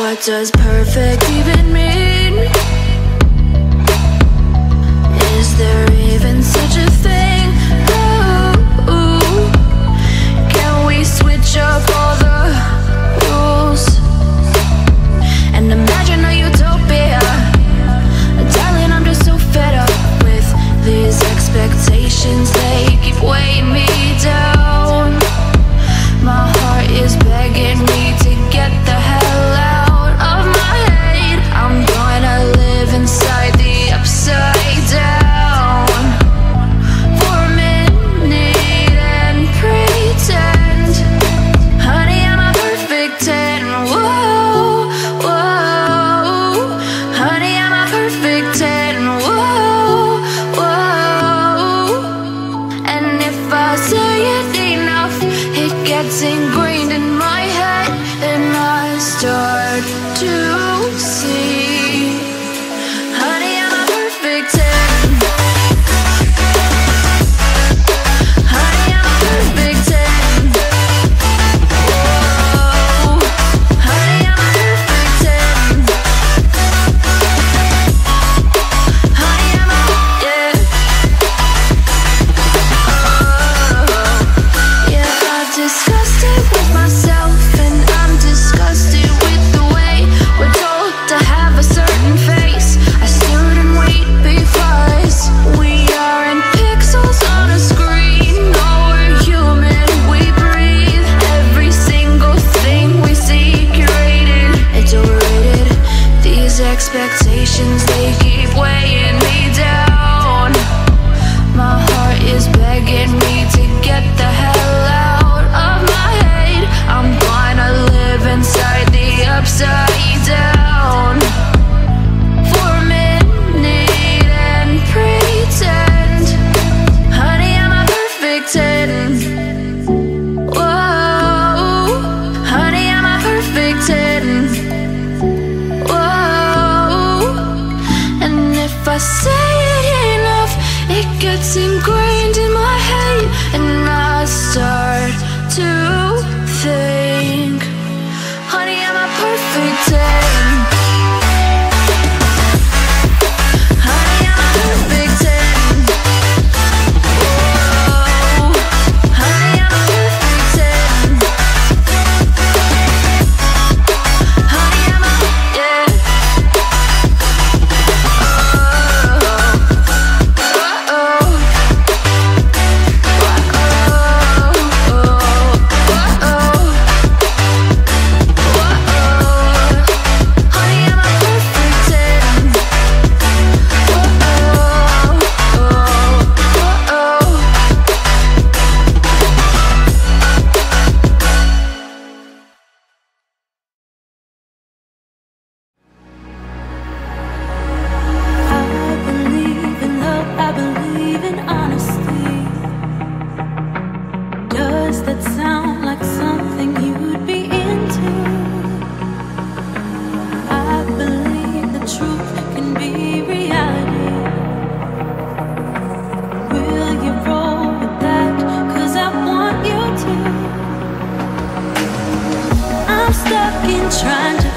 What does perfect even mean? Is there even such a thing? Ooh, can we switch up all the rules and imagine a utopia? Darling, I'm just so fed up with these expectations. They keep weighing me down. My heart is begging me to get the hell out of my head. I'm gonna live inside the upside down. to see. Honey, I'm a perfect 10. Honey, I'm a perfect 10. Whoa. Honey, I'm a perfect 10. Honey, I'm a, yeah. Oh, yeah, I've discussed it with myself, and I'm disgusted with the way we're told to have a certain face, a certain weight, because we aren't pixels on a screen. No, we're human, we breathe. Every single thing we see curated, it's overrated. These expectations, they keep weighing me down. My heart is begging me to get the hell out of my head. I'm gonna live inside the upside down for a minute and pretend. Honey, I'm a perfect 10. Whoa. Honey, I'm a perfect 10. Whoa. And if I say it enough, it gets ingrained in my head, and I start to think, honey, I'm a perfect 10. Honey, I'm a perfect 10. Whoa. Honey, I'm a perfect 10. Honey, I'm a, yeah. Trying to